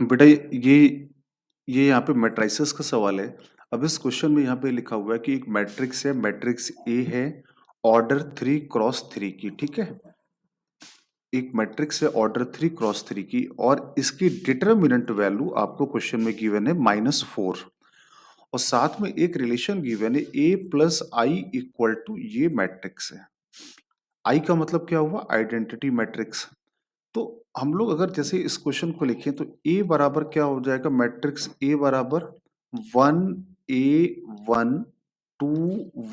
बेटा ये यहाँ पे मैट्रिसेस का सवाल है। अब इस क्वेश्चन में यहाँ पे लिखा हुआ है कि एक मैट्रिक्स है, मैट्रिक्स ए है, ऑर्डर 3 क्रॉस 3 की, ठीक है। एक मैट्रिक्स है ऑर्डर 3 क्रॉस 3 की और इसकी डिटरमिनेंट वैल्यू आपको क्वेश्चन में गिवन है -4 और साथ में एक रिलेशन गिवन है a plus I equal to ये मैट्रिक्स है। आई का मतलब क्या हुआ? Identity matrix. तो हम लोग अगर जैसे इस क्वेश्चन को लिखें तो ए बराबर क्या हो जाएगा? मैट्रिक्स ए बराबर 1 A 1 2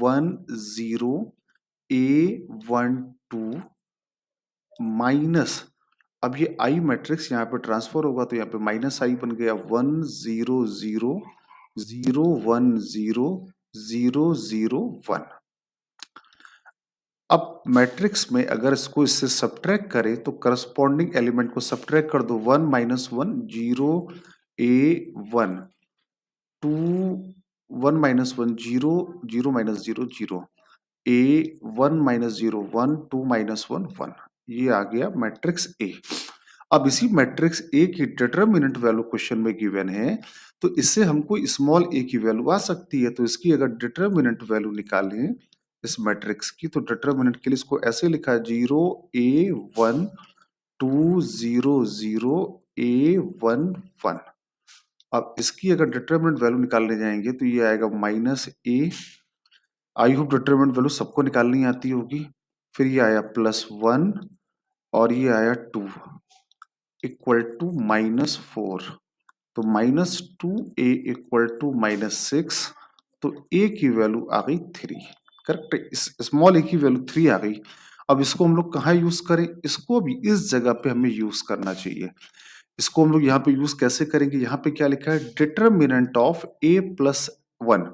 1 0 A 1 2 माइनस, अब ये आई मैट्रिक्स यहाँ पे ट्रांसफर होगा तो यहाँ पे माइनस आई बन गया 1 0 0 0 1 0 0 0 1। अब मैट्रिक्स में अगर इससे सब्ट्रैक्ट करें तो करस्पॉन्डिंग एलिमेंट को सब्ट्रैक्ट कर दो। 1 - 1 0 A 1 2 1 - 1 0 0 - 0 0 A 1 - 0 1 2 - 1 1। ये आ गया मैट्रिक्स ए। अब इसी मैट्रिक्स ए की डिटरमिनेंट वैल्यू क्वेश्चन में गिवन है तो इससे हमको स्मॉल ए की वैल्यू आ सकती है। तो इसकी अगर डिटरमिनेंट वैल्यू निकालें इस मैट्रिक्स की तो डिटरमिनेंट के लिए इसको ऐसे लिखा है 0 A 1 2 0 0 A 1 1। अब इसकी अगर डिटरमिनेंट वैल्यू निकालने जाएंगे तो ये आएगा -A। I hope determinant value सबको निकालनी आती होगी। फिर ये आया +1 और ये आया 2 इक्वल टू -4। तो -2A इक्वल टू -6। तो A की वैल्यू आ गई 3। करेक्ट, इस स्मॉल a की वैल्यू 3 आ गई। अब इसको हम लोग कहाँ यूज करें? इसको भी इस जगह पे हमें यूज करना चाहिए। इसको हम लोग यहाँ पे यूज कैसे करेंगे? यहाँ पे क्या लिखा है? Determinant of a plus 1।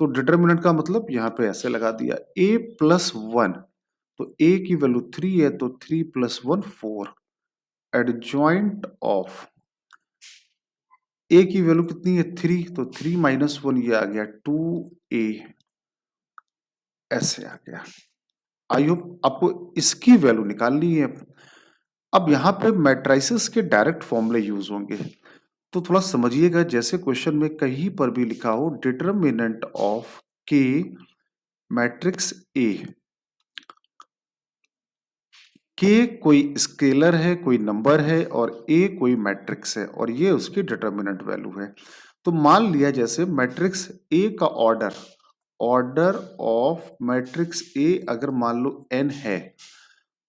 तो डिटरमिनेंट का मतलब यहाँ पे ऐसे लगा दिया a प्लस 1। तो a की वैल्यू 3 है तो 3 + 1 4। एडजॉइंट ऑफ a की वैल्यू कितनी है? 3। तो 3 - 1 ये आ गया 2A। ऐसे आ गया। आई होप आपको इसकी वैल्यू निकालनी है। अब यहाँ पे मैट्रिसेस के डायरेक्ट फॉर्मूले यूज होंगे तो थोड़ा समझिएगा। जैसे क्वेश्चन में कहीं पर भी लिखा हो डिटरमिनेंट ऑफ के मैट्रिक्स ए, के कोई स्केलर है, कोई नंबर है और ए कोई मैट्रिक्स है और ये उसकी डिटरमिनेंट वैल्यू है। तो मान लिया जैसे मैट्रिक्स ए का order order of matrix A अगर मान लो n है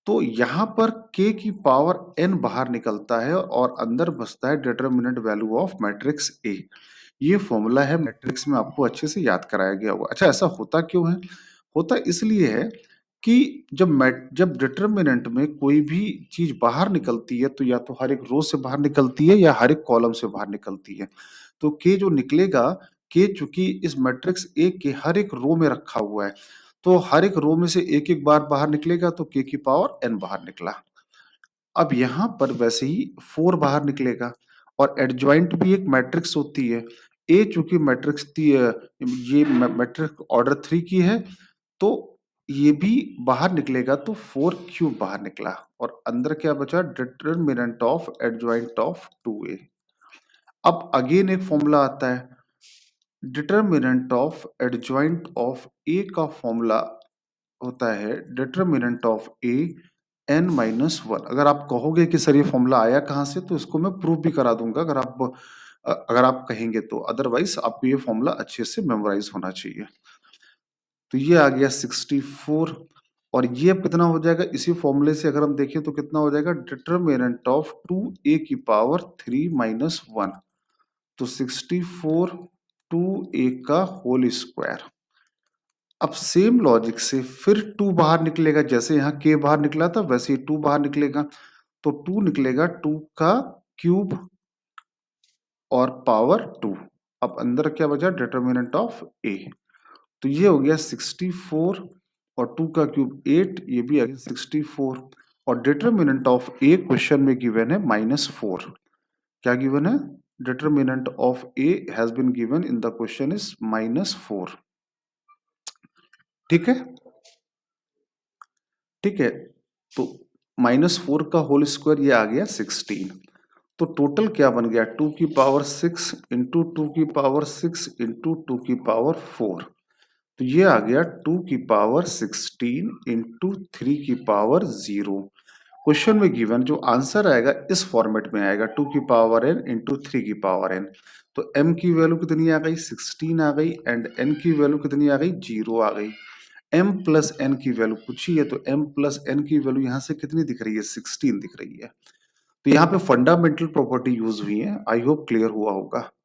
तो यहां पर k की पावर n बाहर निकलता है और अंदर बचता है determinant value of matrix A. ये फॉर्मूला है मैट्रिक्स में, आपको अच्छे से याद कराया गया होगा। अच्छा, ऐसा होता क्यों है? होता इसलिए है कि जब डिटरमिनेंट में कोई भी चीज बाहर निकलती है तो या तो हर एक रो से बाहर निकलती है या हर एक कॉलम से बाहर निकलती है। तो के जो निकलेगा, के चूंकि इस मैट्रिक्स ए के हर एक रो में रखा हुआ है तो हर एक रो में से एक एक बार बाहर निकलेगा तो के की पावर n बाहर निकला। अब यहाँ पर वैसे ही 4 बाहर निकलेगा और एडजॉइंट भी एक मैट्रिक्स होती है। ए चूंकि मैट्रिक्स ये मैट्रिक्स ऑर्डर 3 की है तो ये भी बाहर निकलेगा तो 4³ बाहर निकला और अंदर क्या बचा? Determinant of adjoint of 2A। अब अगेन एक फॉर्मूला आता है डिटरमिनेंट ऑफ एडजॉइंट ऑफ ए का फॉर्मूला होता है डिटरमिनेंट ऑफ ए n-1। अगर आप कहोगे कि सर ये फॉर्मूला आया कहाँ से तो इसको मैं प्रूव भी करा दूंगा अगर आप कहेंगे तो। अदरवाइज आपको ये फॉर्मूला अच्छे से मेमोराइज होना चाहिए। तो ये आ गया 64 और ये अब कितना हो जाएगा? इसी फॉर्मूले से अगर हम देखें तो कितना हो जाएगा? डिटरमिनेंट ऑफ 2A की पावर 3 - 1। तो 64 2A का होल स्क्वायर। अब सेम लॉजिक से फिर 2 बाहर निकलेगा। जैसे यहाँ k बाहर निकला था वैसे ही 2 बाहर निकलेगा। तो 2 निकलेगा 2 का क्यूब और पावर 2। अब अंदर क्या बचा? Determinant of a। तो ये हो गया 64 और 2 का क्यूब 8। ये भी आ गया 64 और डिटरमिनेंट ऑफ a क्वेश्चन में गिवन है -4। क्या गिवन है? Determinant of a has been given in the question is -4। ठीक है, ठीक है। तो -4 का होल स्क्वायर ये आ गया 16। तो टोटल क्या बन गया 2 की पावर 6 इंटू 2 की पावर 6 इंटू 2 की पावर 4। तो ये आ गया 2 की पावर 16 इंटू 3 की पावर 0। क्वेश्चन में गिवन जो आंसर आएगा इस फॉर्मेट में आएगा 2 की पावर n इंटू 3 की पावर n। तो m की वैल्यू कितनी आ गई 16 आ गई एंड n की वैल्यू कितनी आ गई 0 आ गई। m प्लस n की वैल्यू पूछी है तो m प्लस n की वैल्यू यहाँ से कितनी दिख रही है 16 दिख रही है। तो यहाँ पे फंडामेंटल प्रॉपर्टी यूज हुई है। आई होप क्लियर हुआ होगा।